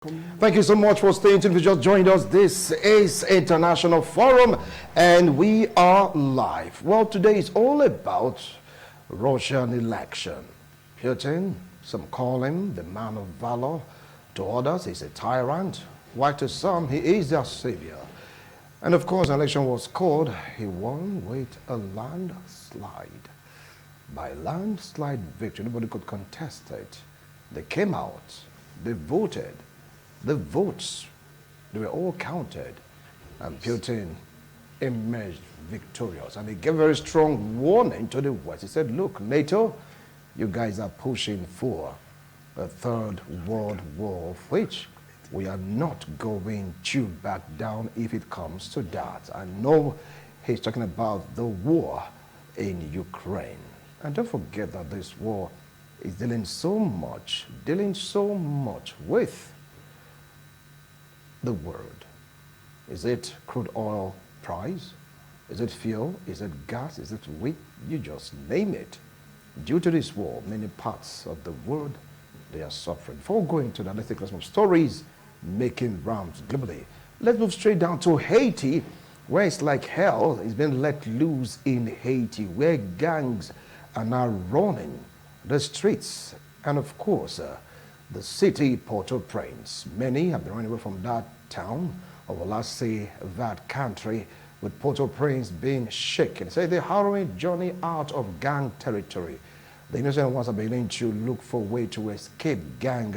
Thank you so much for staying tuned. If you just joined us, this is International Forum and we are live. Well, today is all about Russian election. Putin, some call him the man of valor. To others, he's a tyrant. Why to some, he is their savior. And of course, the election was called. He won with a landslide. By landslide victory, nobody could contest it. They came out, they voted. The votes, they were all counted, and Putin emerged victorious. And he gave a very strong warning to the West. He said, look, NATO, you guys are pushing for a third world war, of which we are not going to back down if it comes to that. I know he's talking about the war in Ukraine. And don't forget that this war is dealing so much with the world. Is it crude oil price? Is it fuel? Is it gas? Is it wheat? You just name it. Due to this war, many parts of the world, they are suffering. Before going to that, let's take some stories making rounds globally. Let's move straight down to Haiti, where it's like hell is being let loose in Haiti, where gangs are now running the streets. And of course, the city, Port-au-Prince. Many have been running away from that town, or let's say that country, with Port-au-Prince being shaken. Say the harrowing journey out of gang territory. The innocent ones are beginning to look for a way to escape gang,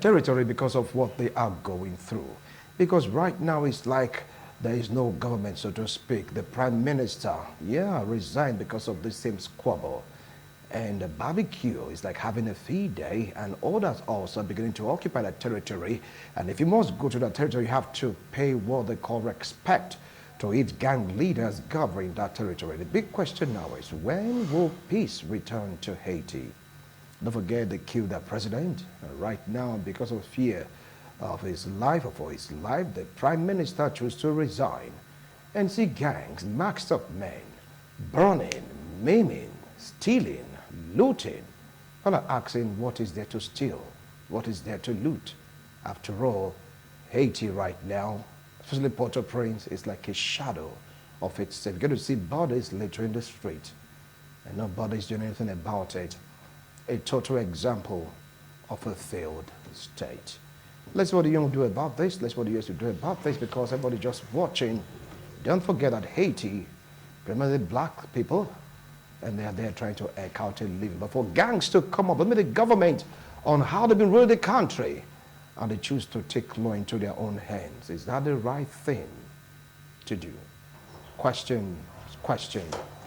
territory because of what they are going through. Because right now it's like there is no government, so to speak. The prime minister, resigned because of the same squabble. And the barbecue is like having a feed day, and others also are beginning to occupy that territory. And if you must go to that territory, you have to pay what they call respect to each gang leaders governing that territory. The big question now is, when will peace return to Haiti? Don't forget they killed their president. Right now, because of fear of his life or for his life, the prime minister chose to resign. And see gangs, maxed up men, burning, maiming, stealing, looting. I'm not asking what is there to steal, what is there to loot. After all, Haiti right now, especially Port-au-Prince, is like a shadow of itself. You get to see bodies littering the street, and nobody's doing anything about it. A total example of a failed state. Let's see what the young do about this. Let's see what the youth do about this, because everybody just watching. Don't forget that Haiti, primarily black people, and they are there trying to eke out a living. But for gangs to come up with the government on how they've been ruling the country, and they choose to take law into their own hands, is that the right thing to do? Question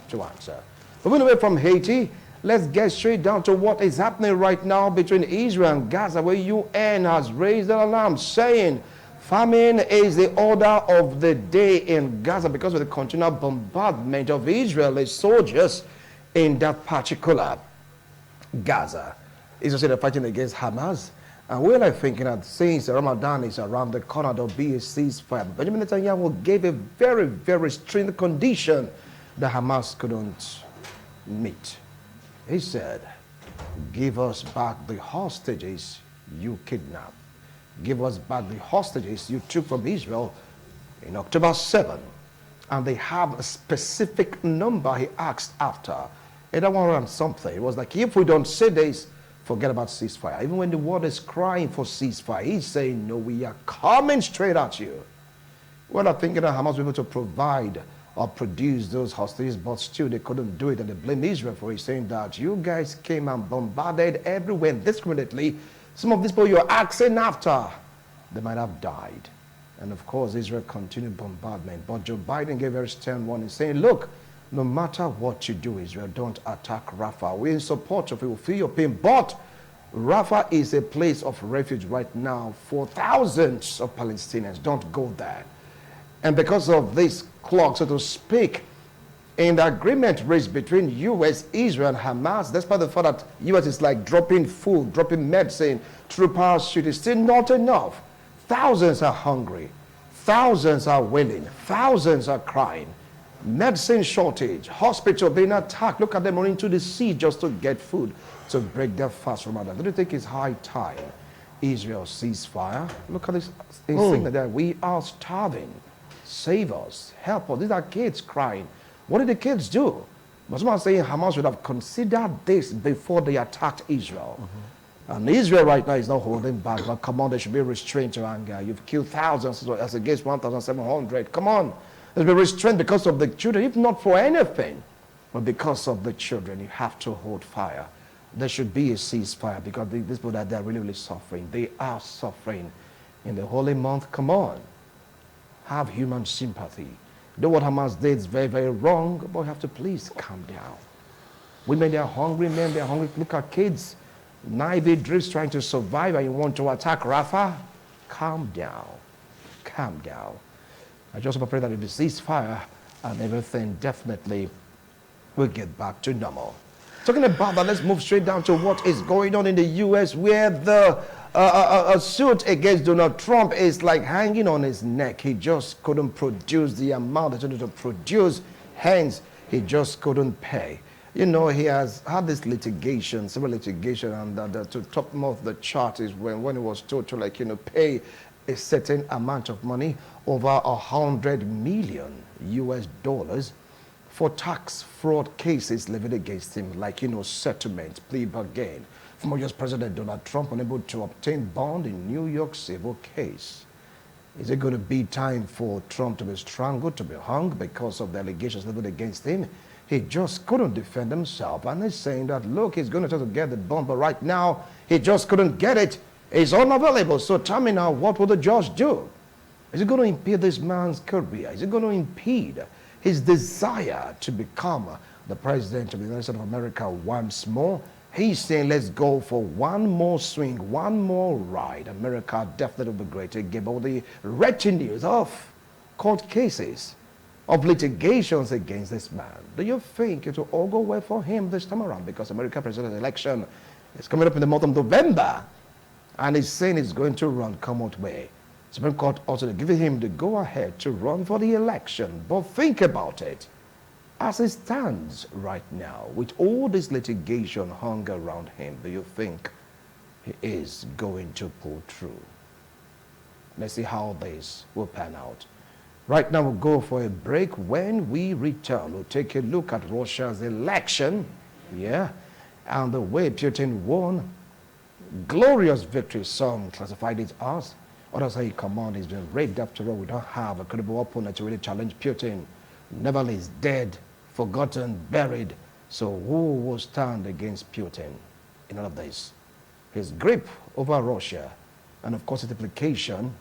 to answer. Moving away from Haiti, let's get straight down to what is happening right now between Israel and Gaza, where UN has raised an alarm saying famine is the order of the day in Gaza because of the continual bombardment of Israeli soldiers in that particular Gaza. Israel said they're fighting against Hamas. And we're like thinking that since Ramadan is around the corner, there'll be a ceasefire. Benjamin Netanyahu gave a very, very stringent condition that Hamas couldn't meet. He said, give us back the hostages you kidnapped. Give us back the hostages you took from Israel in October 7. And they have a specific number he asked after. 100 and something. It was like, if we don't say this, forget about ceasefire. Even when the world is crying for ceasefire, he's saying, no, we are coming straight at you. Well, I'm thinking that Hamas was able to provide or produce those hostages, but still they couldn't do it, and they blame Israel for it, saying that you guys came and bombarded everywhere indiscriminately. Some of these people you're asking after, they might have died. And of course, Israel continued bombardment. But Joe Biden gave a very stern warning, saying, look, no matter what you do, Israel, don't attack Rafah. We're in support of it, we'll feel your pain. But Rafah is a place of refuge right now for thousands of Palestinians. Don't go there. And because of this clock, so to speak, in the agreement reached between U.S., Israel, and Hamas, despite the fact that U.S. is like dropping food, dropping medicine through parachute, it's still not enough. Thousands are hungry. Thousands are wailing. Thousands are crying. Medicine shortage. Hospital being attacked. Look at them running to the sea just to get food to break their fast from Ramadan. Don't you think it's high time Israel ceasefire. Look at this thing that we are starving. Save us, help us. These are kids crying. What did the kids do? But someone saying Hamas would have considered this before they attacked Israel. And Israel right now is not holding back. But come on, there should be restraint to anger. You've killed thousands as against 1,700. Come on. There's be restraint because of the children, if not for anything. But because of the children, you have to hold fire. There should be a ceasefire because these people that they're really, really suffering. They are suffering in the holy month. Come on. Have human sympathy. Do what Hamas did is very, very wrong, but you have to please calm down. Women, they are hungry. Men, they are hungry. Look at kids. Naive drifts trying to survive and you want to attack Rafah? Calm down. Calm down. I just pray that if the ceasefire and everything definitely will get back to normal. Talking about that, let's move straight down to what is going on in the U.S. where the suit against Donald Trump is like hanging on his neck. He just couldn't produce the amount that he wanted to produce. Hence, he just couldn't pay. You know, he has had this litigation, several litigation, and to top of the chart is when he was told to pay a certain amount of money, over $100 million US for tax fraud cases levied against him, like, settlement, plea bargain. Former US President Donald Trump unable to obtain bond in New York civil case. Is it going to be time for Trump to be strangled, to be hung because of the allegations levied against him? He just couldn't defend himself, and he's saying that, look, he's going to try to get the bond, but right now, he just couldn't get it. It's unavailable. So tell me now, what will the judge do? Is it going to impede this man's career? Is it going to impede his desire to become the president of the United States of America once more? He's saying, let's go for one more swing, one more ride. America definitely will be great. He gave all the retinues of court cases, of litigations against this man. Do you think it will all go well for him this time around? Because American presidential election is coming up in the month of November, and he's saying he's going to run come what may. Supreme Court also giving him the go-ahead to run for the election. But think about it. As it stands right now, with all this litigation hung around him, do you think he is going to pull through? Let's see how this will pan out. Right now, we'll go for a break. When we return, we'll take a look at Russia's election, and the way Putin won. Glorious victory, some classified it as. Others say, come on, he's been raped. After all, we don't have a credible opponent to really challenge Putin. Nevertheless, dead, forgotten, buried. So who will stand against Putin in all of this? His grip over Russia, and of course, its implication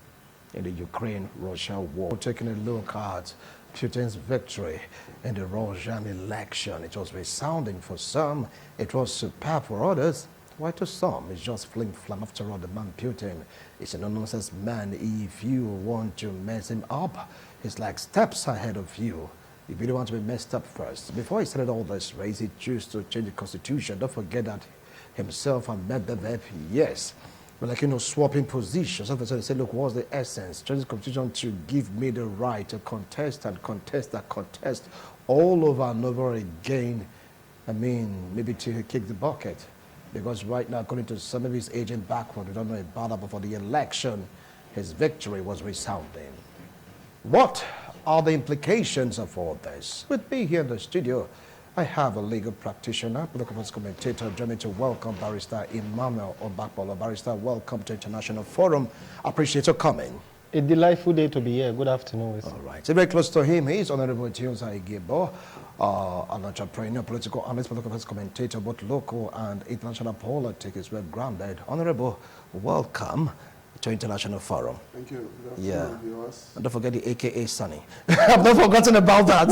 in the Ukraine-Russia war. We're taking a look at Putin's victory in the Russian election. It was resounding for some. It was superb for others. Why to some? It's just flim-flam. After all, the man Putin is a no-nonsense man. If you want to mess him up, he's like steps ahead of you. If you don't want to be messed up first. Before he started all this race, he chose to change the constitution. Don't forget that himself and Medvedev, yes. But swapping positions. So they said, look, what's the essence? Change the constitution to give me the right to contest and contest and contest all over and over again. I mean, maybe to kick the bucket. Because right now, according to some of his agent backward, we don't know about that, but for the election, his victory was resounding. What are the implications of all this? With me here in the studio, I have a legal practitioner, political commentator, joining me to welcome Barrister Emmanuel Obakpolo. Barrister, welcome to International Forum. Appreciate your coming. A delightful day to be here. Good afternoon. All right. So very close to him, he is Honorable Tiosa Igebo, an entrepreneur, political analyst, political commentator, both local and international politics is well grounded. Honorable, welcome to International Forum. Thank you. Good afternoon, viewers. And don't forget the AKA Sunny. I've not forgotten about that.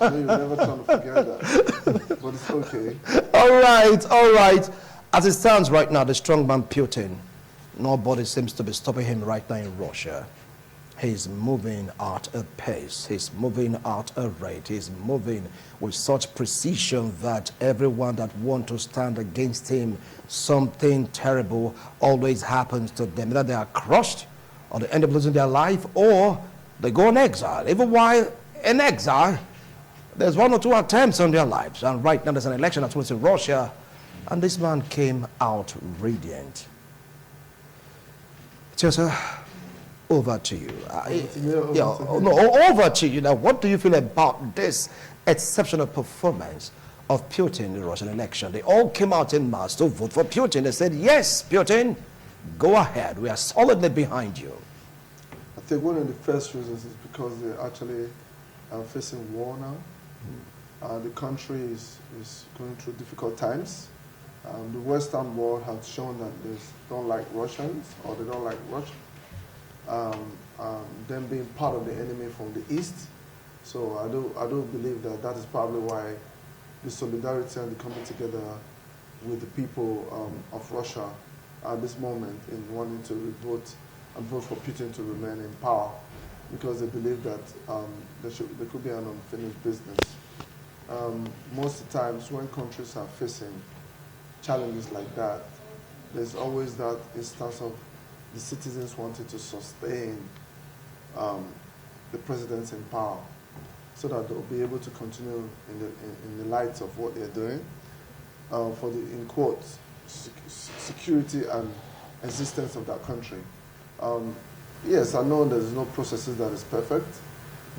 No, you're never trying to forget that. But it's okay. All right. As it stands right now, the strongman Putin, nobody seems to be stopping him right now in Russia. He's moving at a pace. He's moving at a rate. He's moving with such precision that everyone that wants to stand against him, something terrible always happens to them. Either they are crushed, or they end up losing their life, or they go in exile. Even while in exile, there's one or two attempts on their lives. And right now there's an election that's in Russia, and this man came out radiant. Joseph, over to you. Over Over to you. Now, what do you feel about this exceptional performance of Putin in the Russian election? They all came out in mass to vote for Putin. They said, yes, Putin, go ahead. We are solidly behind you. I think one of the first reasons is because they're actually facing war now. The country is going through difficult times. The Western world has shown that they don't like Russians, or they don't like Russia. Them being part of the enemy from the East. So I do believe that that is probably why the solidarity and the coming together with the people of Russia at this moment in wanting to vote for Putin to remain in power, because they believe that there could be an unfinished business. Most of the times when countries are facing challenges like that, there's always that instance of the citizens wanting to sustain the presidents in power so that they'll be able to continue in the light of what they're doing for the, in quotes, security and existence of that country. Yes, I know there's no processes that is perfect,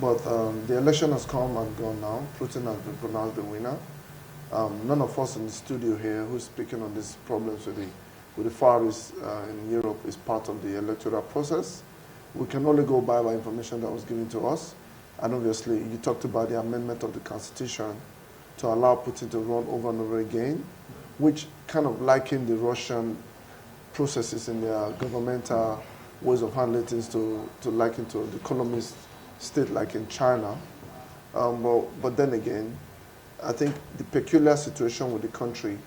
but the election has come and gone now. Putin has been pronounced the winner. None of us in the studio here who's speaking on these problems with the Far East in Europe is part of the electoral process. We can only go by information that was given to us. And obviously, you talked about the amendment of the Constitution to allow Putin to run over and over again, which kind of likened the Russian processes in their governmental ways of handling things to liken to the communist state like in China. But then again, I think the peculiar situation with the country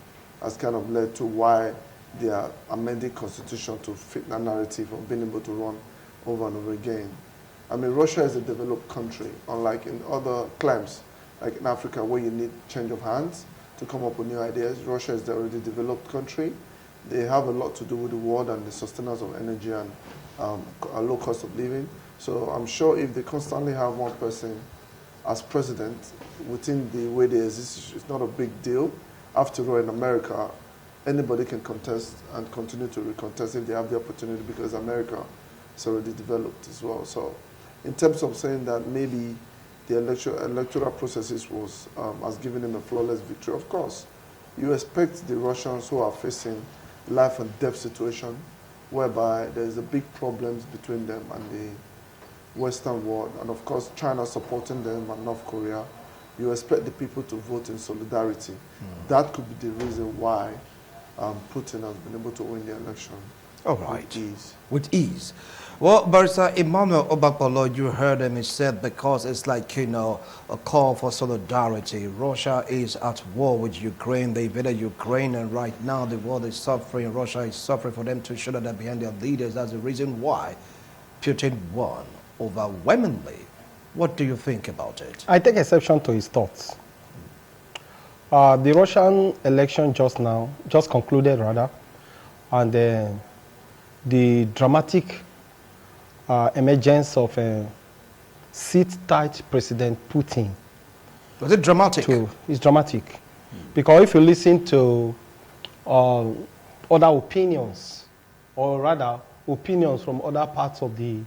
has kind of led to why they are amending constitution to fit the narrative of being able to run over and over again. I mean, Russia is a developed country, unlike in other climes, like in Africa, where you need change of hands to come up with new ideas. Russia is the already developed country. They have a lot to do with the world and the sustenance of energy and a low cost of living. So I'm sure if they constantly have one person as president within the way they exist, it's not a big deal. After all, in America, anybody can contest and continue to recontest if they have the opportunity, because America is already developed as well. So in terms of saying that maybe the electoral processes has given them a flawless victory, of course, you expect the Russians who are facing life and death situation, whereby there's a big problems between them and the Western world, and of course China supporting them and North Korea, you expect the people to vote in solidarity. That could be the reason why Putin has been able to win the election. All right. With ease. With ease. Well, Barrister Emmanuel Obapolo, you heard him, he said, because it's like, you know, a call for solidarity. Russia is at war with Ukraine. They invaded Ukraine, and right now the world is suffering. Russia is suffering. For them to show that they're behind their leaders. That's the reason why Putin won overwhelmingly. What do you think about it? I take exception to his thoughts. The Russian election just concluded rather, and the dramatic emergence of sit-tight President Putin. Was it dramatic? It's dramatic. Because if you listen to other opinions, or rather opinions from other parts of the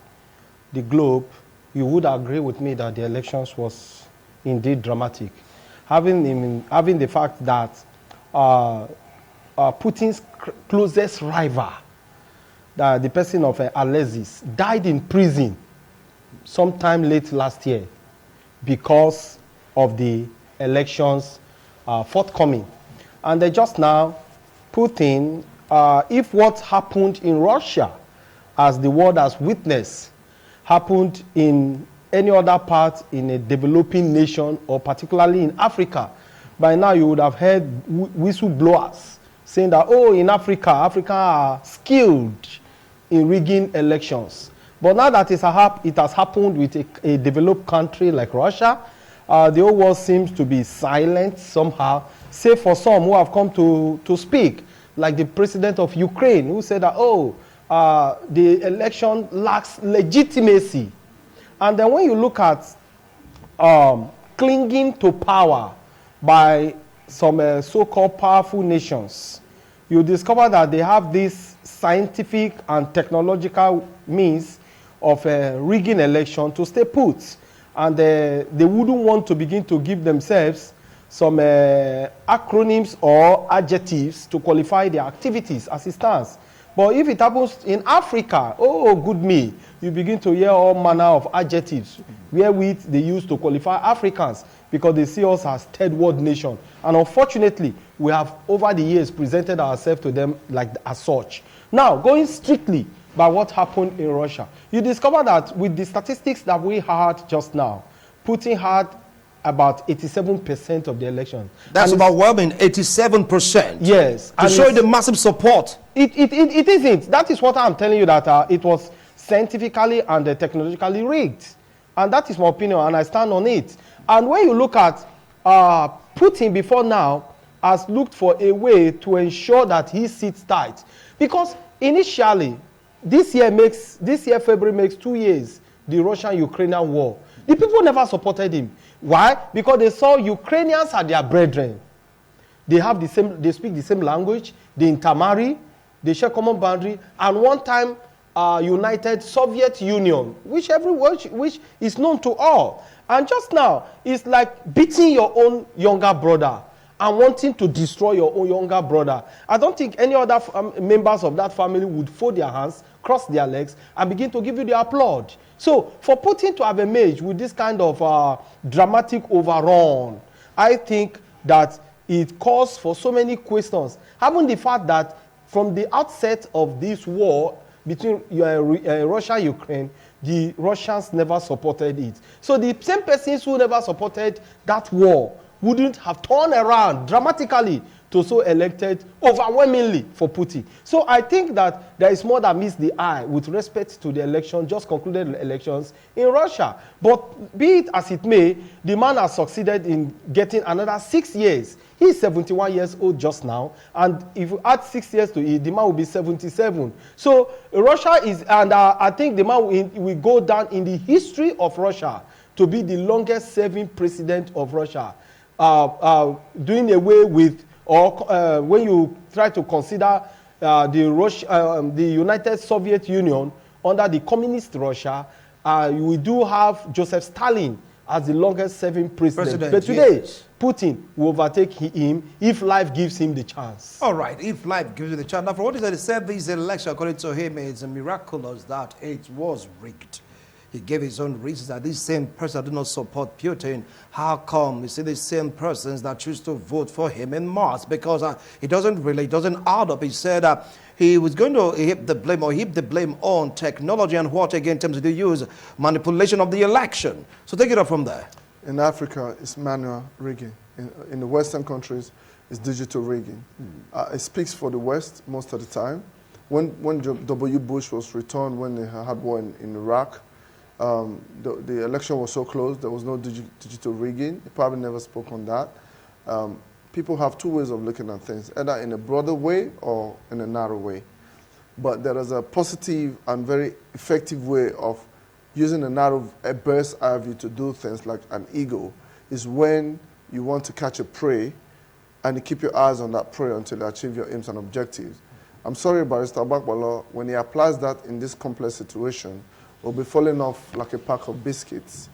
globe, you would agree with me that the elections was indeed dramatic. Having the fact that Putin's closest rival, the person of Alexis, died in prison sometime late last year because of the elections forthcoming. And just now, Putin, if what happened in Russia, as the world has witnessed, happened in any other part in a developing nation, or particularly in Africa, by now you would have heard whistleblowers saying that, oh, in Africa are skilled in rigging elections. But now that it has happened with a developed country like Russia, the whole world seems to be silent somehow, save for some who have come to speak, like the president of Ukraine, who said that, oh, the election lacks legitimacy. And then when you look at clinging to power by some so-called powerful nations, you discover that they have this scientific and technological means of rigging election to stay put. And they wouldn't want to begin to give themselves some acronyms or adjectives to qualify their activities as it stands. But if it happens in Africa, oh, good me, you begin to hear all manner of adjectives wherewith they use to qualify Africans because they see us as third world nation. And unfortunately, we have over the years presented ourselves to them like as such. Now, going strictly by what happened in Russia, you discover that with the statistics that we had just now, Putin had about 87% of the election. That's overwhelming, 87%. Yes. To show the massive support. It isn't. That is what I'm telling you, that it was scientifically and technologically rigged. And that is my opinion, and I stand on it. And when you look at Putin before now, has looked for a way to ensure that he sits tight. Because initially, this year February makes 2 years, the Russian-Ukrainian war. The people never supported him. Why? Because they saw Ukrainians are their brethren. They have the same, they speak the same language, they intermarry, they share common boundary, and one time united Soviet Union, which is known to all. And just now, it's like beating your own younger brother and wanting to destroy your own younger brother. I don't think any other members of that family would fold their hands, cross their legs, and begin to give you the applaud. So, for Putin to have emerged with this kind of dramatic overrun, I think that it calls for so many questions. Having the fact that from the outset of this war between Russia and Ukraine, the Russians never supported it. So the same persons who never supported that war wouldn't have turned around dramatically to so elected overwhelmingly for Putin. So I think that there is more that meets the eye with respect to the election, just concluded elections in Russia. But be it as it may, the man has succeeded in getting another 6 years. He's 71 years old just now, and if you add 6 years to it, the man will be 77. So Russia is, and I think the man will go down in the history of Russia to be the longest serving president of Russia, doing away with, or when you try to consider the United Soviet Union under the communist Russia, we do have Joseph Stalin as the longest serving president. But today, yes, Putin will overtake him if life gives him the chance. All right, if life gives you the chance. Now, for what he said, this election, according to him, it's miraculous that it was rigged. He gave his own reasons that this same person do not support Putin. How come? You see, the same persons that choose to vote for him in March, because it doesn't add up. He said he was going to heap the blame on technology and what again in terms of the use manipulation of the election. So take it up from there. In Africa, it's manual rigging. In the Western countries, it's digital rigging. It speaks for the West most of the time. When W. Bush was returned, when they had war in Iraq, the election was so close, there was no digital rigging. He probably never spoke on that. People have two ways of looking at things, either in a broader way or in a narrow way. But there is a positive and very effective way of using a bird's eye view to do things like an eagle, is when you want to catch a prey and you keep your eyes on that prey until you achieve your aims and objectives. I'm sorry, Barrister Abakwala, when he applies that in this complex situation, we'll be falling off like a pack of biscuits,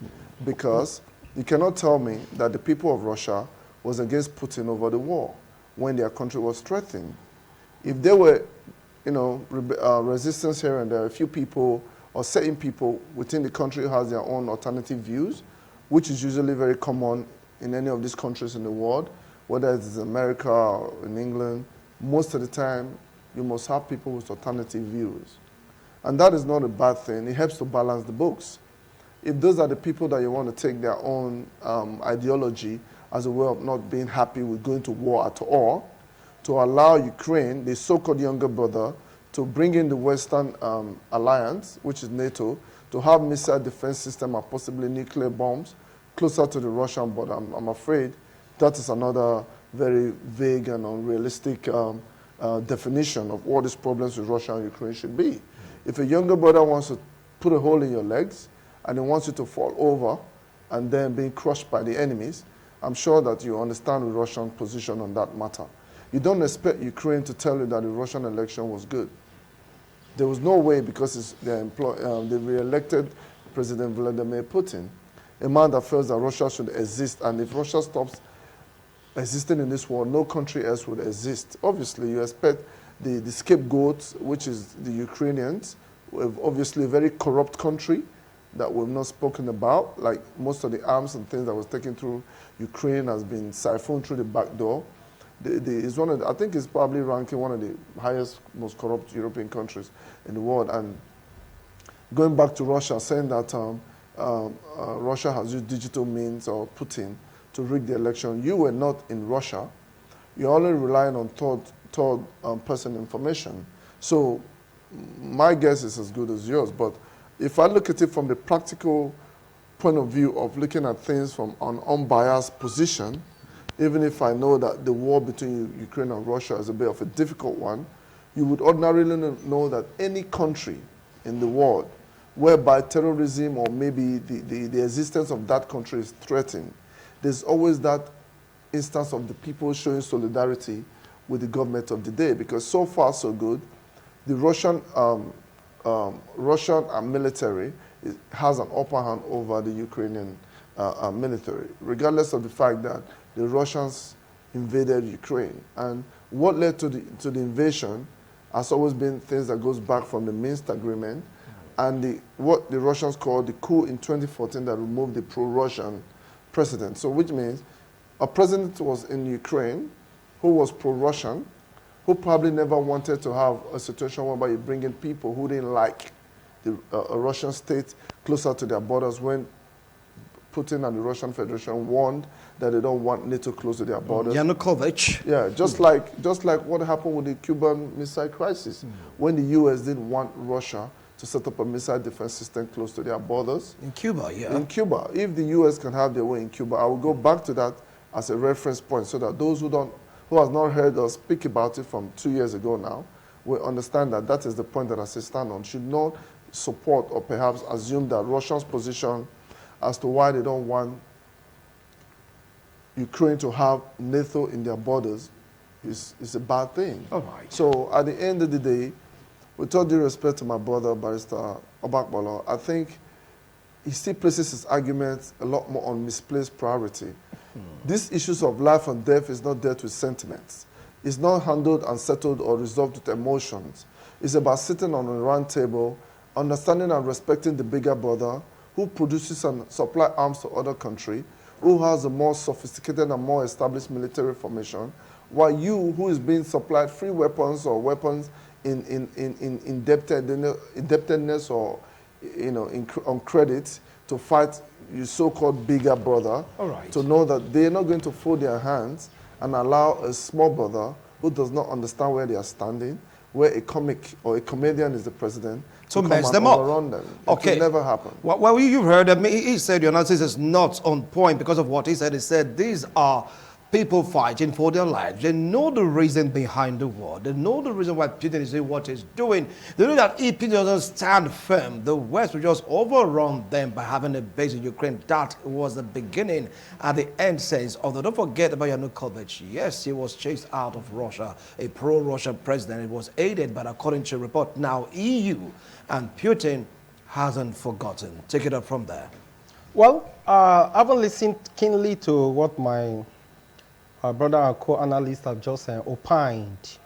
because you cannot tell me that the people of Russia was against Putin over the war when their country was threatened. If there were, resistance here and there, a few people or certain people within the country who has their own alternative views, which is usually very common in any of these countries in the world, whether it's America or in England, most of the time you must have people with alternative views. And that is not a bad thing. It helps to balance the books. If those are the people that you want to take their own ideology as a way of not being happy with going to war at all, to allow Ukraine, the so-called younger brother, to bring in the Western alliance, which is NATO, to have missile defense system and possibly nuclear bombs closer to the Russian border. I'm afraid that is another very vague and unrealistic definition of what these problems with Russia and Ukraine should be. If a younger brother wants to put a hole in your legs and he wants you to fall over and then being crushed by the enemies, I'm sure that you understand the Russian position on that matter. You don't expect Ukraine to tell you that the Russian election was good. There was no way, because they re-elected President Vladimir Putin, a man that feels that Russia should exist, and if Russia stops existing in this world, no country else would exist. Obviously, you expect the scapegoats, which is the Ukrainians, obviously a very corrupt country that we've not spoken about, like most of the arms and things that was taken through Ukraine has been siphoned through the back door. It's one of the, I think it's probably ranking one of the highest, most corrupt European countries in the world. And going back to Russia, saying that Russia has used digital means, or Putin, to rig the election. You were not in Russia. You're only relying on third-person information. So my guess is as good as yours. But if I look at it from the practical point of view of looking at things from an unbiased position, even if I know that the war between Ukraine and Russia is a bit of a difficult one, you would ordinarily know that any country in the world whereby terrorism or maybe the existence of that country is threatened, there's always that instance of the people showing solidarity with the government of the day, because so far so good. The Russian military has an upper hand over the Ukrainian military, regardless of the fact that the Russians invaded Ukraine. And what led to the invasion has always been things that goes back from the Minsk agreement and what the Russians called the coup in 2014 that removed the pro-Russian president. So which means a president was in Ukraine who was pro-Russian, who probably never wanted to have a situation whereby you bring in people who didn't like a Russian state closer to their borders, when Putin and the Russian Federation warned that they don't want NATO close to their borders. Yanukovych. Yeah, just like what happened with the Cuban Missile Crisis, when the U.S. didn't want Russia to set up a missile defense system close to their borders. In Cuba, yeah. In Cuba. If the U.S. can have their way in Cuba, I will go back to that as a reference point so that those who has not heard us speak about it from 2 years ago now will understand that that is the point that I say stand on. Should not support or perhaps assume that Russia's position as to why they don't want Ukraine to have NATO in their borders is a bad thing. All right. So at the end of the day, with all due respect to my brother, Barrister Obakbolo, I think he still places his arguments a lot more on misplaced priority. These issues of life and death is not dealt with sentiments. It's not handled and settled or resolved with emotions. It's about sitting on a round table, understanding and respecting the bigger brother who produces and supplies arms to other countries, who has a more sophisticated and more established military formation, while you, who is being supplied free weapons or weapons in indebtedness or on credit to fight your so-called bigger brother, all right, to know that they're not going to fold their hands and allow a small brother who does not understand where they are standing, where a comic or a comedian is the president, to mess them up. Them. Okay. It will never happen. Well, you've heard him. He said your analysis is not on point because of what he said. He said these are people fighting for their lives. They know the reason behind the war. They know the reason why Putin is doing what he's doing. They know that if Putin doesn't stand firm, the West will just overrun them by having a base in Ukraine. That was the beginning and the end sense. Although don't forget about Yanukovych. Yes, he was chased out of Russia, a pro-Russian president. It was aided, but according to a report, now EU and Putin hasn't forgotten. Take it up from there. Well, I haven't listened keenly to what my brother and co-analyst have just opined.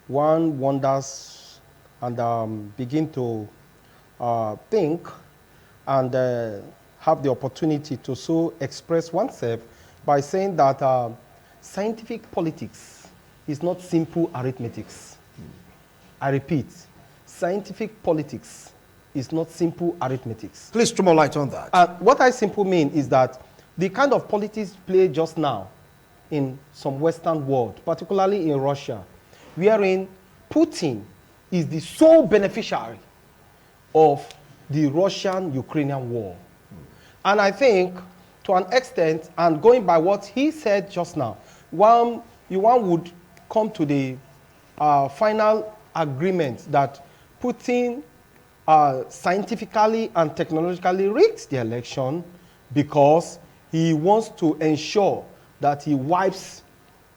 One wonders and begin to think and have the opportunity to so express oneself by saying that scientific politics is not simple arithmetics. I repeat, scientific politics is not simple arithmetics. Please throw more light on that. What I simply mean is that the kind of politics played just now in some Western world, particularly in Russia, wherein Putin is the sole beneficiary of the Russian-Ukrainian war. And I think, to an extent, and going by what he said just now, one would come to the final agreement that Putin scientifically and technologically rigged the election because he wants to ensure that he wipes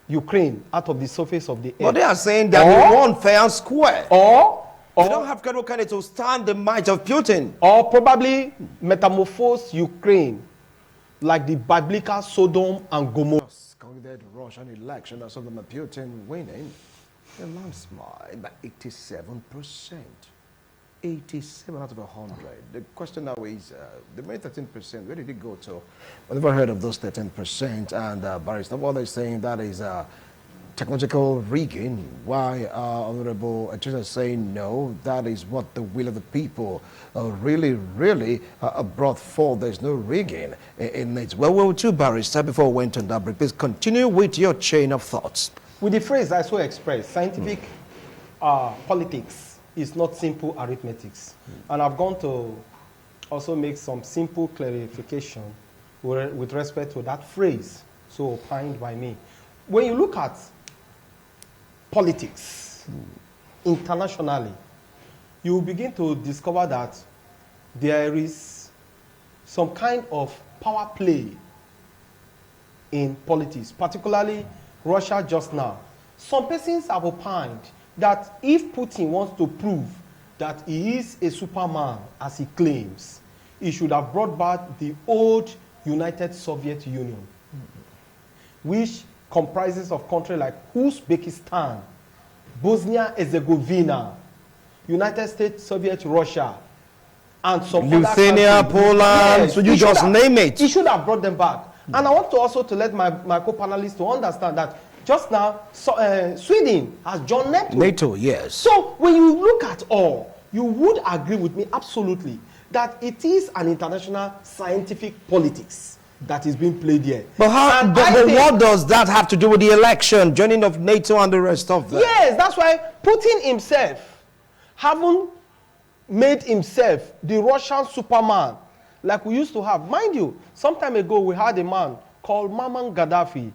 Ukraine out of the surface of the earth. But they are saying that he won fair and square. Or They don't have credible candidates to stand the might of Putin. Or probably metamorphose Ukraine like the biblical Sodom and Gomorrah. Candidate Russian election as of Putin winning the landslide by 87%. 87 out of 100. The question now is, the main 13%, where did it go to? I've never heard of those 13%, and Barrister Waller is saying that is technological rigging. Why Honorable Attorney is saying no, that is what the will of the people really brought forth. There's no rigging in it. Well, too, Barrister, before we went on that break, please continue with your chain of thoughts. With the phrase I so expressed, scientific politics is not simple arithmetics. And I've gone to also make some simple clarification with respect to that phrase, so opined by me. When you look at politics internationally, you will begin to discover that there is some kind of power play in politics, particularly Russia just now. Some persons have opined that if Putin wants to prove that he is a superman, as he claims, he should have brought back the old United Soviet Union, which comprises of countries like Uzbekistan, Bosnia-Herzegovina, United States, Soviet Russia, and some Lithuania, other Poland, yes, so you just name it. He should have brought them back. And I want to also to let my co-panelists to understand that just now, Sweden has joined NATO. NATO, yes. So when you look at all, you would agree with me absolutely that it is an international scientific politics that is being played here. But what does that have to do with the election, joining of NATO and the rest of them? Yes, that's why Putin himself haven't made himself the Russian Superman like we used to have. Mind you, some time ago we had a man called Muammar Gaddafi,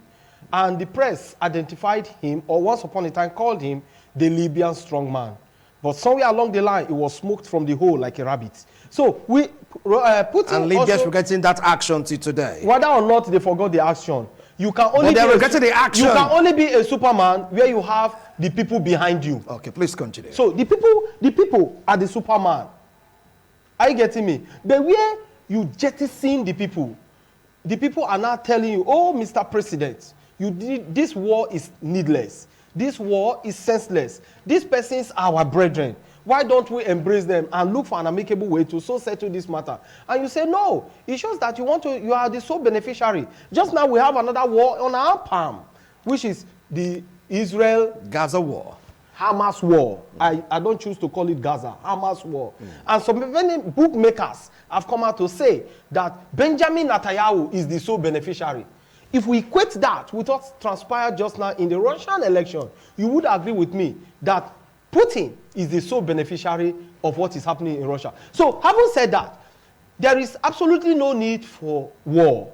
and the press identified him, or once upon a time called him, the Libyan strongman. But somewhere along the line, he was smoked from the hole like a rabbit. So Putin and Libya's regretting that action till today. Whether or not they forgot the action, you can only the action. You can only be a Superman where you have the people behind you. Okay, please continue. So the people are the Superman. Are you getting me? But where you jettison the people are now telling you, oh, Mr. President, this war is needless. This war is senseless. These persons are our brethren. Why don't we embrace them and look for an amicable way to so settle this matter? And you say, no, it shows that you are the sole beneficiary. Just now we have another war on our palm, which is the Israel-Gaza war. Hamas war. I don't choose to call it Gaza. Hamas war. And some many bookmakers have come out to say that Benjamin Netanyahu is the sole beneficiary. If we equate that with what transpired just now in the Russian election, you would agree with me that Putin is the sole beneficiary of what is happening in Russia. So, having said that, there is absolutely no need for war.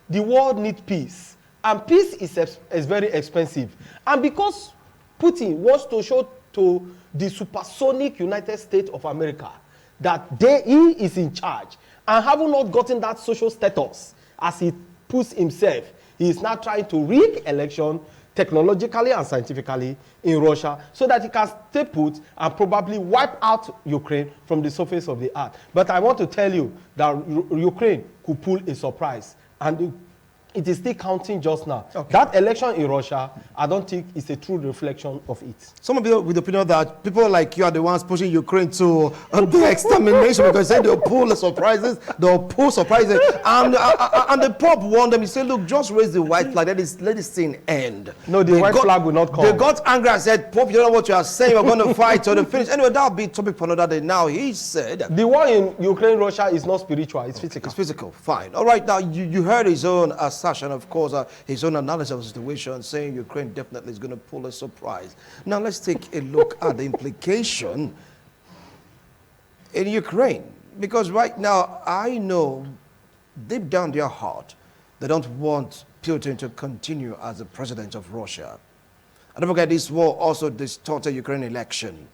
The world needs peace. And peace is very expensive. And because Putin wants to show to the supersonic United States of America that he is in charge, and having not gotten that social status as he puts himself, he is now trying to rig election technologically and scientifically in Russia so that he can stay put and probably wipe out Ukraine from the surface of the earth. But I want to tell you that Ukraine could pull a surprise, and it is still counting just now. Okay. That election in Russia, I don't think is a true reflection of it. Some of you with the opinion that people like you are the ones pushing Ukraine to the extermination because they say they'll pull the surprises, and the Pope warned them. He said, look, just raise the white flag, let this thing end. No, the white flag will not come. They got angry and said, Pope, you don't know what you are saying, we're going to fight till the finish. Anyway, that'll be a topic for another day. Now, he said... The war in Ukraine, Russia is not spiritual, it's physical. It's physical, fine. All right, now, you heard his own assertion, of course, his own analysis of the situation, saying Ukraine definitely is going to pull a surprise. Now, let's take a look at the implication in Ukraine. Because right now, I know deep down their heart, they don't want Putin to continue as the president of Russia. And don't forget, this war also distorted Ukraine election.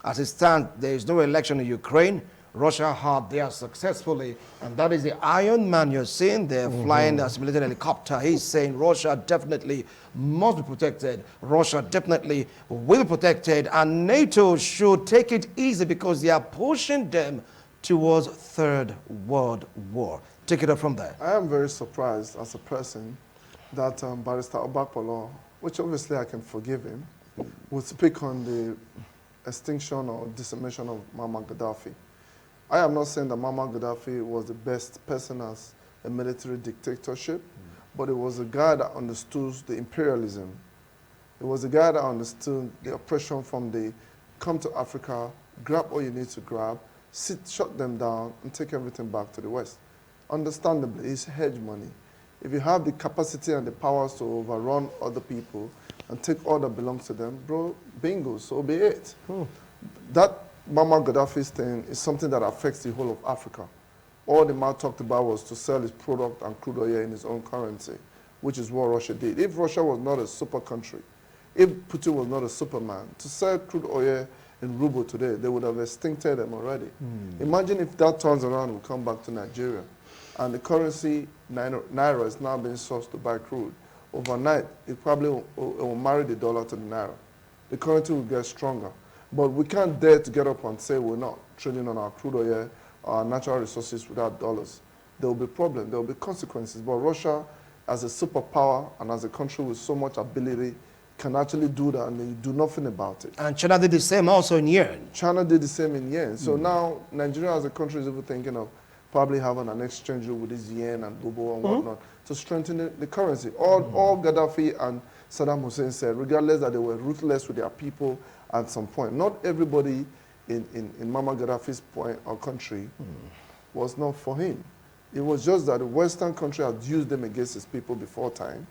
As it stands, there is no election in Ukraine. Russia had there successfully, and that is the Iron Man you're seeing there flying as a military helicopter. He's saying Russia definitely must be protected. Russia definitely will be protected, and NATO should take it easy because they are pushing them towards Third World War. Take it up from there. I am very surprised as a person that Barrister Obapolo, which obviously I can forgive him, would speak on the extinction or decimation of Muammar Gaddafi. I am not saying that Muammar Gaddafi was the best person as a military dictatorship, but it was a guy that understood the imperialism. It was a guy that understood the oppression from the come to Africa, grab what you need to grab, shut them down, and take everything back to the West. Understandably, it's hedge money. If you have the capacity and the powers to overrun other people and take all that belongs to them, bro, bingo, so be it. That Muammar Gaddafi's thing is something that affects the whole of Africa. All the man talked about was to sell his product and crude oil in his own currency, which is what Russia did. If Russia was not a super country, if Putin was not a superman, to sell crude oil in ruble today, they would have extincted them already. Imagine if that turns around and we come back to Nigeria, and the currency, Naira, is now being sourced to buy crude. Overnight, it probably will marry the dollar to the Naira. The currency will get stronger. But we can't dare to get up and say we're not trading on our crude oil, our natural resources without dollars. There will be problems, there will be consequences. But Russia, as a superpower and as a country with so much ability, can actually do that and they do nothing about it. And China did the same also in yen. China did the same in yen. So now Nigeria as a country is even thinking of probably having an exchange rate with this yen and ruble and whatnot to strengthen the currency. All Gaddafi and Saddam Hussein said, regardless that they were ruthless with their people at some point. Not everybody in Muammar Gaddafi's point or country was not for him. It was just that the Western country had used them against his people before time,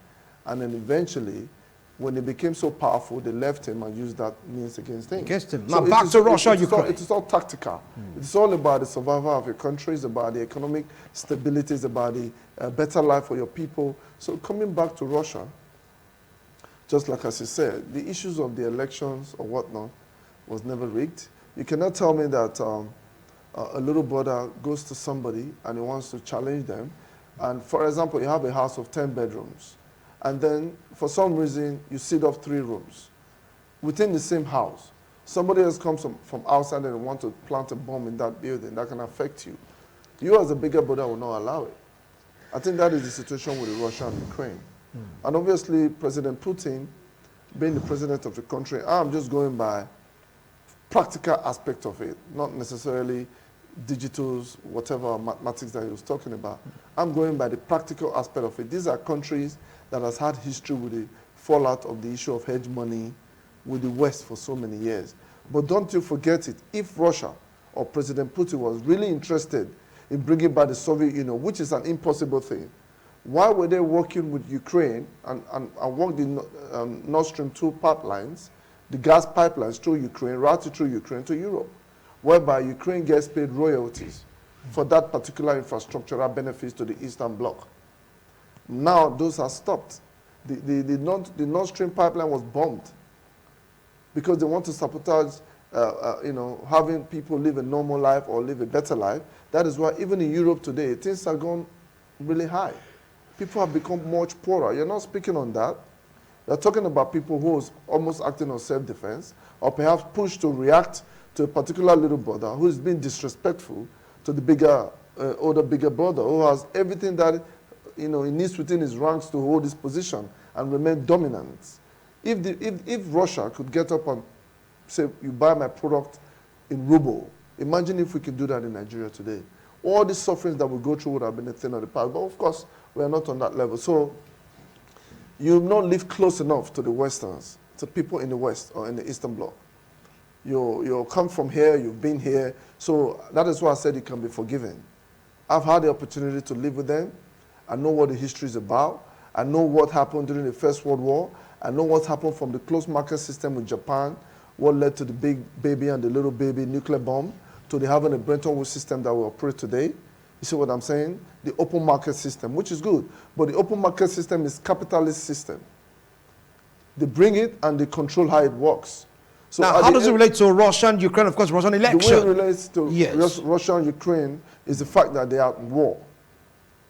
and then eventually, when they became so powerful, they left him and used that means against him. Now back to Russia, Ukraine. It is all tactical. It's all about the survival of your country. It's about the economic stability. It's about the better life for your people. So coming back to Russia, just like as you said, the issues of the elections or whatnot was never rigged. You cannot tell me that a little brother goes to somebody and he wants to challenge them. And for example, you have a house of 10 bedrooms. And then, for some reason, you seat off 3 rooms within the same house. Somebody else comes from outside and wants to plant a bomb in that building. That can affect you. You as a bigger brother will not allow it. I think that is the situation with Russia and Ukraine. And obviously, President Putin, being the president of the country, I'm just going by practical aspect of it, not necessarily digitals, whatever mathematics that he was talking about. I'm going by the practical aspect of it. These are countries that has had history with the fallout of the issue of hedge money with the West for so many years. But don't you forget it, if Russia or President Putin was really interested in bringing back the Soviet Union, which is an impossible thing, why were they working with Ukraine and work the Nord Stream 2 pipelines, the gas pipelines through Ukraine, routed through Ukraine to Europe, whereby Ukraine gets paid royalties for that particular infrastructural benefits to the Eastern Bloc. Now those are stopped. The Nord Stream pipeline was bombed because they want to sabotage, having people live a normal life or live a better life. That is why even in Europe today, things are gone really high. People have become much poorer. You're not speaking on that. You're talking about people who is almost acting on self-defense or perhaps pushed to react to a particular little brother who is being disrespectful to the bigger, older bigger brother who has everything that he needs within his ranks to hold his position and remain dominant. If Russia could get up and say, you buy my product in ruble, imagine if we could do that in Nigeria today. All the sufferings that we go through would have been a thing of the past. But of course, we are not on that level. So you not live close enough to the Westerns, to people in the West or in the Eastern Bloc. You come from here, you've been here. So that is why I said you can be forgiven. I've had the opportunity to live with them. I know what the history is about. I know what happened during the First World War. I know what happened from the closed market system with Japan, what led to the big baby and the little baby nuclear bomb, to the having a Bretton Woods system that we operate today. You see what I'm saying? The open market system, which is good. But the open market system is capitalist system. They bring it and they control how it works. So now, how does it relate to Russia and Ukraine? Of course, Russian election. The way it relates to Yes. Russia and Ukraine is the fact that they are at war.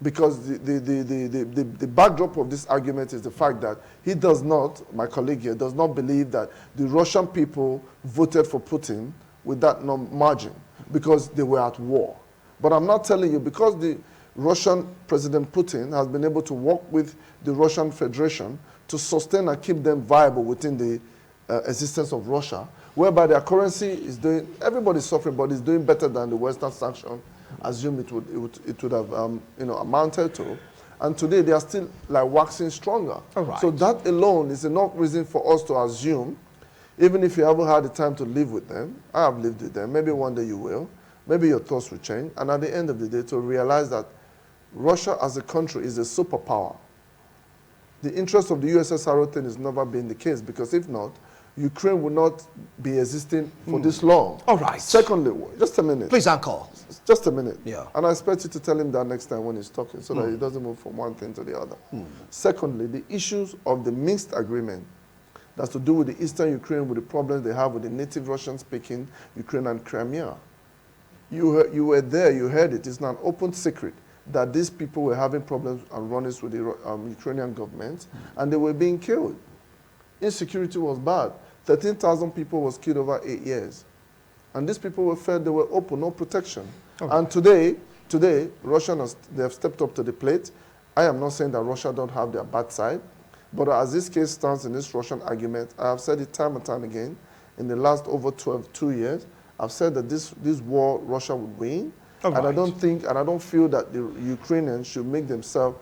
Because the backdrop of this argument is the fact that he does not, my colleague here, does not believe that the Russian people voted for Putin with that margin because they were at war. But I'm not telling you, because the Russian President Putin has been able to work with the Russian Federation to sustain and keep them viable within the existence of Russia, whereby their currency is doing, everybody's suffering, but it's doing better than the Western sanction assumed it would have amounted to. And today they are still like waxing stronger. All right. So that alone is enough reason for us to assume, even if you haven't had the time to live with them, I have lived with them, maybe one day you will, maybe your thoughts will change, and at the end of the day to realize that Russia as a country is a superpower. The interest of the USSR thing has never been the case, because if not, Ukraine would not be existing for this long. All right. Secondly, just a minute. Please, Uncle. Just a minute. Yeah. And I expect you to tell him that next time when he's talking, so that he doesn't move from one thing to the other. Secondly, the issues of the Minsk agreement that's to do with the eastern Ukraine, with the problems they have with the native Russian-speaking Ukraine and Crimea. You were there, you heard it. It's not an open secret that these people were having problems and run-ins with the Ukrainian government, and they were being killed. Insecurity was bad. 13,000 people was killed over 8 years. And these people were fed, they were open, no protection. Okay. And today, Russia they have stepped up to the plate. I am not saying that Russia don't have their bad side, but as this case stands in this Russian argument, I have said it time and time again, in the last over 2 years, I've said that this war, Russia would win. And I don't think, and I don't feel that the Ukrainians should make themselves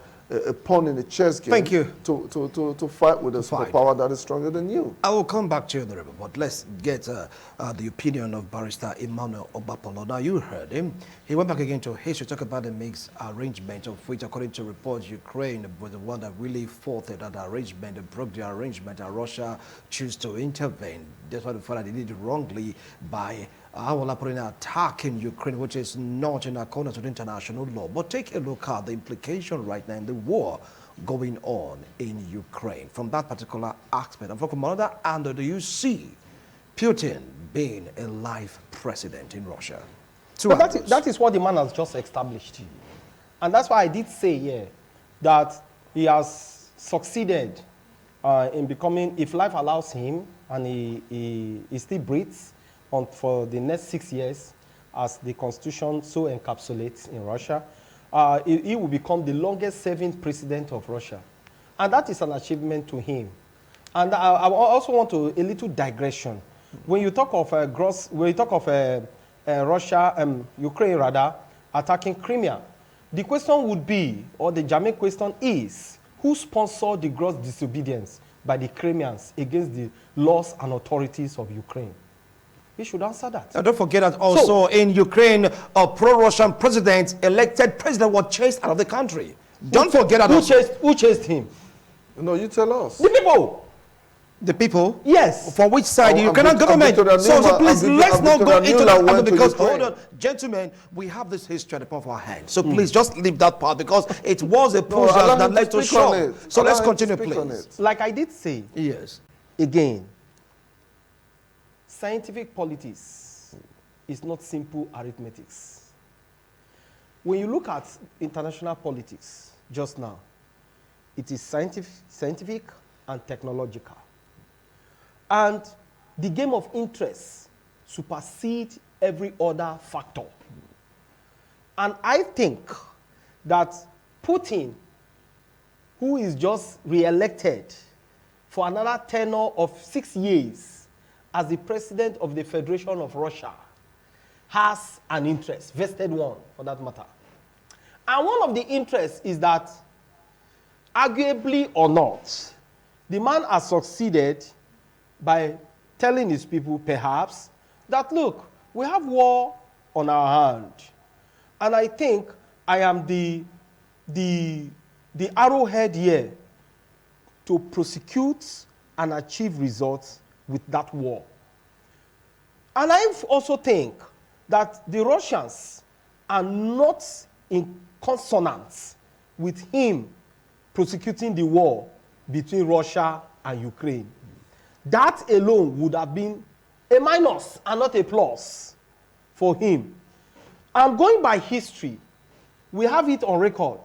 a pawn in the chess game. Thank you. To fight with a superpower that is stronger than you. I will come back to you, Honorable, but let's get the opinion of Barrister Emmanuel Obapolo. Now, you heard him. He went back again to Hedge to talk about the mixed arrangement, of which, according to reports, Ukraine was the one that really fought that arrangement, and broke the arrangement, and Russia chose to intervene. That's why they felt that they did it wrongly by attacking Ukraine, which is not in accordance with international law. But take a look at the implication right now in the war going on in Ukraine from that particular aspect. And from another angle, do you see Putin being a life president in Russia? That is what the man has just established. And that's why I did say here that he has succeeded in becoming, if life allows him and he still breathes, for the next 6 years, as the constitution so encapsulates in Russia, he will become the longest serving president of Russia. And that is an achievement to him. And I also want to, a little digression. When you talk of Russia, Ukraine rather, attacking Crimea, the question would be, or the germane question is, who sponsored the gross disobedience by the Crimeans against the laws and authorities of Ukraine? He should answer that. Now, don't forget that also in Ukraine, a pro-Russian elected president was chased out of the country. Don't forget that. Who chased him? No, you tell us. The people. The people? Yes. For which side? The Ukrainian government. So please, let's not go into that, because, hold on, gentlemen, we have this history at the palm of our hands. So please, just leave that part, because it was a push that led to shock. So let's continue, please. Like I did say. Yes. Again, scientific politics is not simple arithmetics. When you look at international politics just now, it is scientific and technological. And the game of interest supersedes every other factor. And I think that Putin, who is just re-elected for another tenure of 6 years, as the president of the Federation of Russia, has an interest, vested one for that matter. And one of the interests is that, arguably or not, the man has succeeded by telling his people, perhaps, that look, we have war on our hand. And I think I am the arrowhead here to prosecute and achieve results with that war. And I also think that the Russians are not in consonance with him prosecuting the war between Russia and Ukraine. That alone would have been a minus and not a plus for him. And going by history, we have it on record.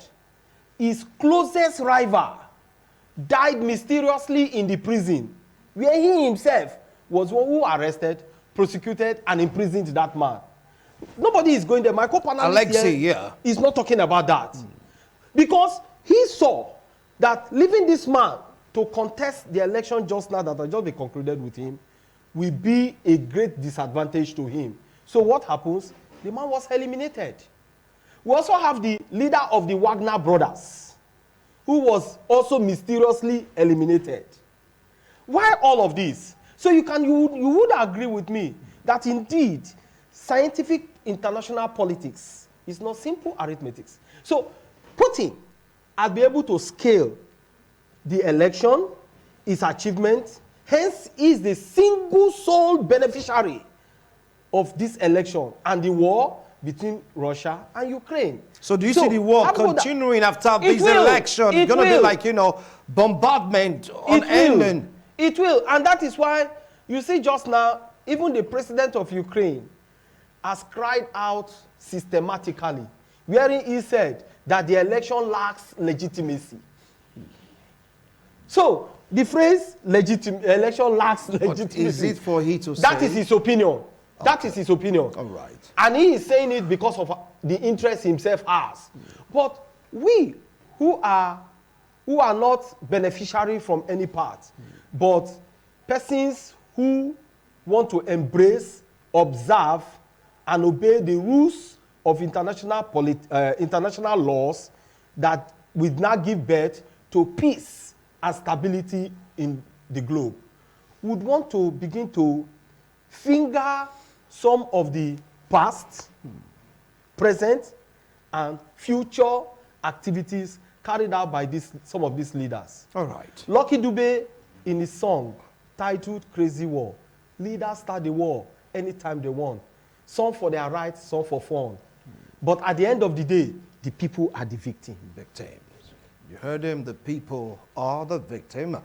His closest rival died mysteriously in the prison, where he himself was one who arrested, prosecuted, and imprisoned that man. Nobody is going there. My co-panelist here is not talking about that. Because he saw that leaving this man to contest the election just now that has just been concluded with him will be a great disadvantage to him. So what happens? The man was eliminated. We also have the leader of the Wagner brothers, who was also mysteriously eliminated. Why all of this? So you would agree with me that indeed scientific international politics is not simple arithmetic. So Putin has been able to scale the election, its achievement, hence is the single sole beneficiary of this election and the war between Russia and Ukraine. So do you see the war continuing after this election? It's going to be like, bombardment on ending. It will. And that is why you see just now, even the president of Ukraine has cried out systematically, wherein he said that the election lacks legitimacy. So the phrase election lacks legitimacy. Is it for he to say? That is his opinion. That is his opinion. All right. And he is saying it because of the interest himself has. But we who are not beneficiary from any part, but persons who want to embrace, observe, and obey the rules of international laws that will now give birth to peace and stability in the globe, would want to begin to finger some of the past, present, and future activities carried out by some of these leaders. All right. Lucky Dube, in his song titled Crazy War, leaders start the war anytime they want. Some for their rights, some for fun. But at the end of the day, the people are the victims. You heard him, the people are the victim.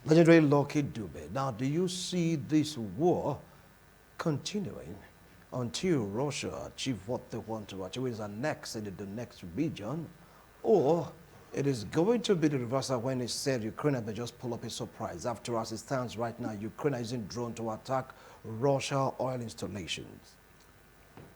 Legendary Lucky Dube. Now, do you see this war continuing until Russia achieve what they want to achieve, is annexed into the next region, or it is going to be the reversal when it said Ukraine may just pull up a surprise? After as it stands right now, Ukraine is using drone to attack Russia oil installations.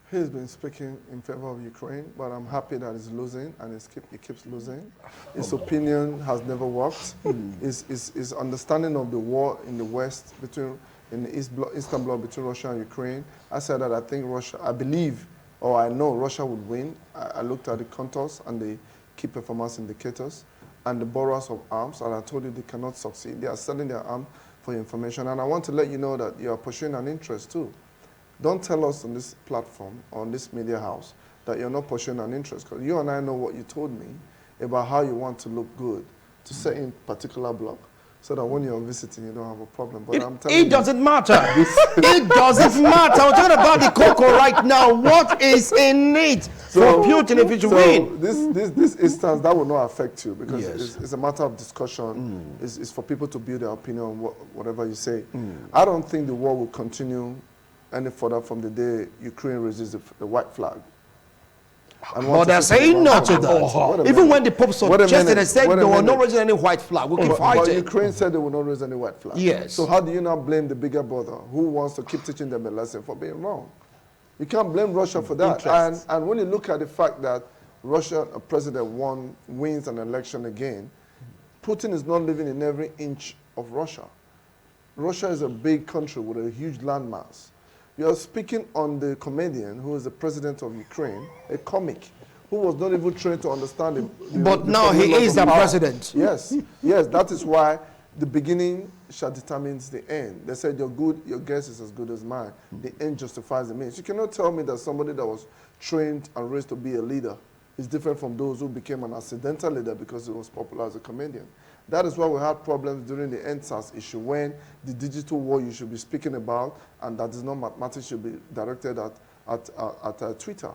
He's been speaking in favor of Ukraine, but I'm happy that he's losing, and he keeps losing. His opinion has never worked. His understanding of the war in the West, in the Eastern Bloc between Russia and Ukraine, I said that I think I believe, or I know Russia would win. I looked at the contours and the key performance indicators and the borrowers of arms, and I told you they cannot succeed. They are selling their arms for information, and I want to let you know that you are pursuing an interest too. Don't tell us on this platform, on this media house, that you're not pursuing an interest, because you and I know what you told me about how you want to look good to set in particular block, so that when you're visiting, you don't have a problem. But I'm telling you, it doesn't matter. It doesn't matter. I'm talking about the cocoa right now. What is in it for Putin if it win? This instance, that will not affect you, because it's a matter of discussion. It's for people to build their opinion on whatever you say. I don't think the war will continue any further from the day Ukraine raises the white flag. But they're saying no to that. Even when the Pope suggested, they said they will not raise any white flag. We'll keep fighting. But Ukraine said they will not raise any white flag. Yes. So how do you now blame the bigger brother who wants to keep teaching them a lesson for being wrong? You can't blame Russia for that. And when you look at the fact that Russia, a president wins an election again, Putin is not living in every inch of Russia. Russia is a big country with a huge landmass. You are speaking on the comedian who is the president of Ukraine, a comic, who was not even trained to understand the But now he is the president. Yes, that is why the beginning shall determine the end. They said your guess is as good as mine. The end justifies the means. You cannot tell me that somebody that was trained and raised to be a leader is different from those who became an accidental leader because he was popular as a comedian. That is why we had problems during the NSAS issue, when the digital war you should be speaking about, and that is not mathematics, should be directed at Twitter,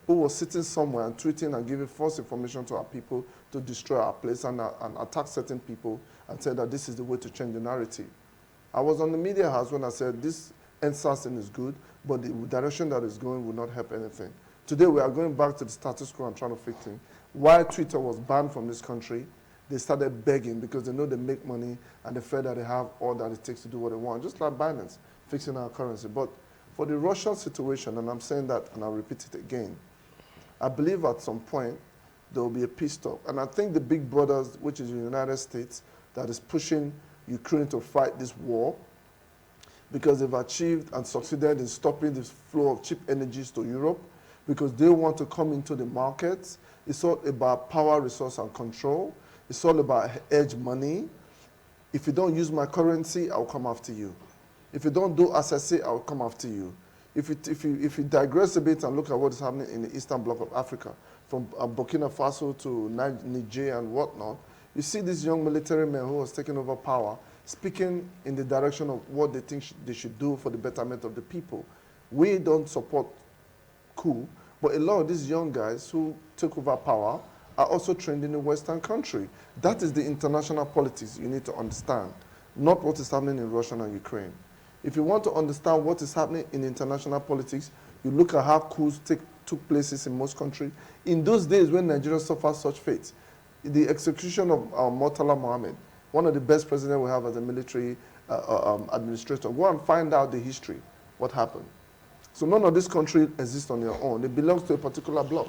who was sitting somewhere and tweeting and giving false information to our people to destroy our place and attack certain people and say that this is the way to change the narrative. I was on the media house when I said this NSAS thing is good, but the direction that is going will not help anything. Today we are going back to the status quo and trying to fix things. While Twitter was banned from this country, they started begging because they know they make money and they feel that they have all that it takes to do what they want, just like Binance, fixing our currency. But for the Russian situation, and I'm saying that and I'll repeat it again, I believe at some point there will be a peace talk. And I think the big brothers, which is the United States, that is pushing Ukraine to fight this war, because they've achieved and succeeded in stopping the flow of cheap energies to Europe, because they want to come into the markets. It's all about power, resource, and control. It's all about edge money. If you don't use my currency, I'll come after you. If you don't do SSA, I'll come after you. If you digress a bit and look at what is happening in the eastern bloc of Africa, from Burkina Faso to Niger and whatnot, you see this young military man who was taking over power, speaking in the direction of what they think they should do for the betterment of the people. We don't support coup, but a lot of these young guys who took over power are also trained in a Western country. That is the international politics you need to understand, not what is happening in Russia and Ukraine. If you want to understand what is happening in international politics, you look at how coups took places in most countries. In those days when Nigeria suffered such fate, the execution of Murtala Mohammed, one of the best presidents we have as a military administrator, go and find out the history, what happened. So none of these countries exist on their own. They belong to a particular bloc.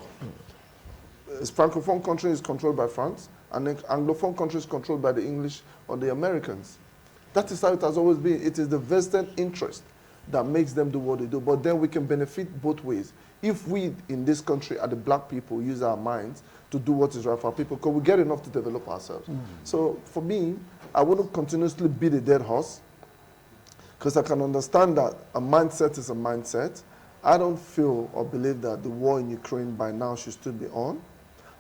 A Francophone country is controlled by France, and an Anglophone country is controlled by the English or the Americans. That is how it has always been. It is the vested interest that makes them do what they do. But then we can benefit both ways. If we in this country, are the black people, use our minds to do what is right for our people, because we get enough to develop ourselves. So for me, I wouldn't continuously beat a dead horse, because I can understand that a mindset is a mindset. I don't feel or believe that the war in Ukraine by now should still be on.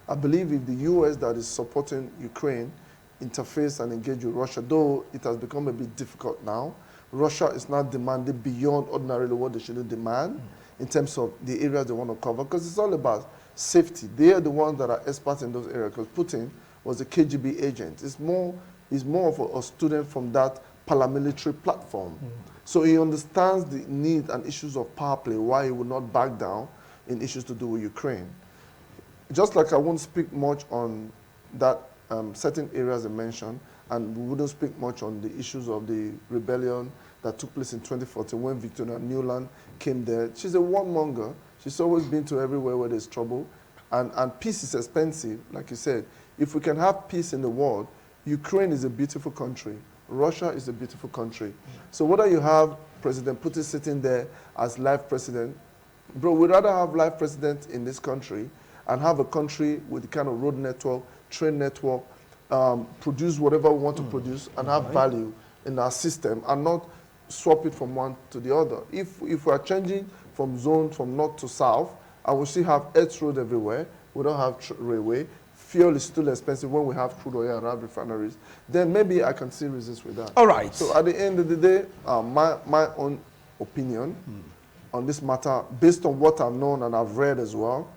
I believe if the US that is supporting Ukraine interface and engage with Russia, though it has become a bit difficult now, Russia is not demanding beyond ordinarily what they should demand in terms of the areas they want to cover, because it's all about safety. They are the ones that are experts in those areas, because Putin was a KGB agent. He's more of a student from that paramilitary platform. So he understands the need and issues of power play, why he will not back down in issues to do with Ukraine. Just like I won't speak much on that certain areas I mentioned, and we wouldn't speak much on the issues of the rebellion that took place in 2014 when Victoria Nuland came there. She's a warmonger. She's always been to everywhere where there's trouble. And peace is expensive, like you said. If we can have peace in the world, Ukraine is a beautiful country. Russia is a beautiful country. So whether you have President Putin sitting there as life president, bro, we'd rather have life president in this country and have a country with the kind of road network, train network, produce whatever we want to produce and have value in our system and not swap it from one to the other. If we are changing from zone from north to south, and we still have earth road everywhere, we don't have railway, fuel is still expensive when we have crude oil and have refineries, then maybe I can still resist with that. All right. So at the end of the day, my own opinion on this matter, based on what I've known and I've read as well,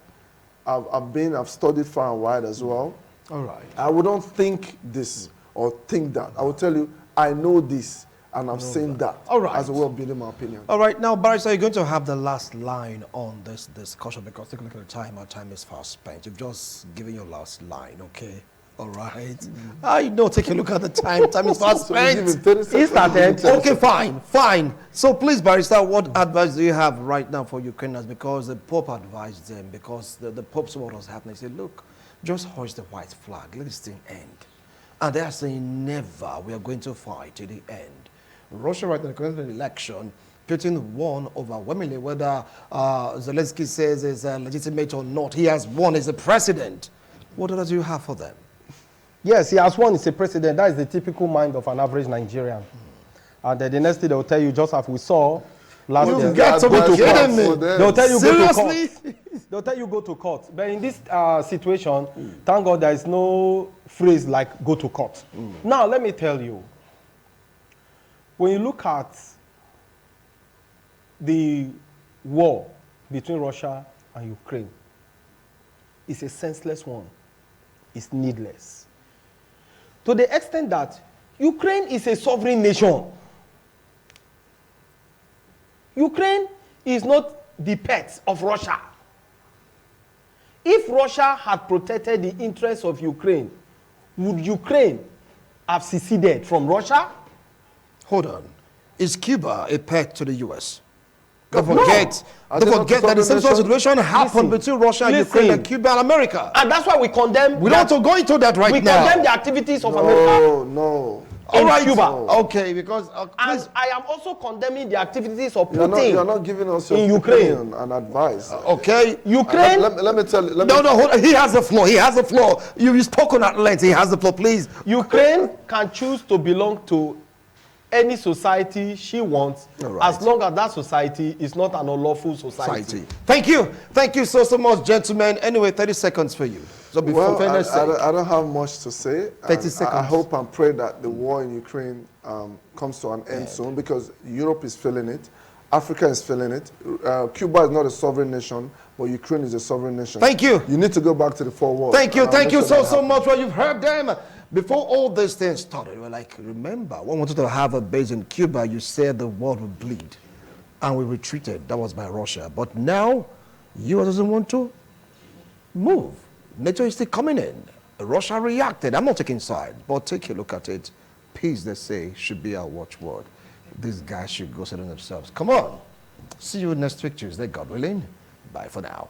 I've studied far and wide as well. All right. I wouldn't think this or think that. I will tell you, I know this and I'm saying that. All right. As a way of building my opinion. All right. Now, Barrister, you're going to have the last line on this discussion, because taking a look at the time, our time is fast spent. You've just given your last line, okay? All right. I know, take a look at the time. Time is fast spent. It's started. Okay, fine. So please, Barrister, what advice do you have right now for Ukrainians? Because the Pope advised them, because the Pope saw what was happening. He said, look, just hoist the white flag. Let this thing end. And they are saying, never. We are going to fight to the end. Russia, right now, the current election, Putin won overwhelmingly. Whether Zelensky says is legitimate or not, he has won as a president. What others do you have for them? Yes, he has won as a president. That is the typical mind of an average Nigerian. And the next thing they'll tell you, just as we saw last year, You got to be kidding me. they'll tell you Seriously? go to court. They'll tell you go to court. But in this situation, thank God there is no phrase like go to court. Now, let me tell you, when you look at the war between Russia and Ukraine, it's a senseless one. It's needless. To the extent that Ukraine is a sovereign nation. Ukraine is not the pet of Russia. If Russia had protected the interests of Ukraine, would Ukraine have seceded from Russia? Hold on. Is Cuba a pet to the U.S.? Don't No. forget that the same sort of situation happened between Russia, Ukraine, and Cuba and America. And that's why we condemn. We don't want to go into that right now. We condemn the activities of America. No. All right, Cuba. Okay, because And I am also condemning the activities of You're Putin. not giving us your in Ukraine. opinion and advice. okay. Ukraine. Let me tell you. No, hold on. He has the floor. He has the floor. You've spoken at length. He has the floor, please. Ukraine can choose to belong to any society she wants, as long as that society is not an unlawful society. Thank you. Thank you so much, gentlemen. Anyway, 30 seconds for you. So before fairness sake. I don't have much to say. 30 seconds. I hope and pray that the war in Ukraine comes to an end soon, because Europe is feeling it. Africa is feeling it. Cuba is not a sovereign nation, but Ukraine is a sovereign nation. Thank you. You need to go back to the four walls. Thank you. Thank you so much. Well, you've heard them. Before all these things started, we were like, remember, when we wanted to have a base in Cuba, you said the world would bleed. And we retreated. That was by Russia. But now, US doesn't want to move. NATO is still coming in. Russia reacted. I'm not taking sides, but take a look at it. Peace, they say, should be our watchword. These guys should go settle themselves. Come on. See you next week, Tuesday, God willing. Bye for now.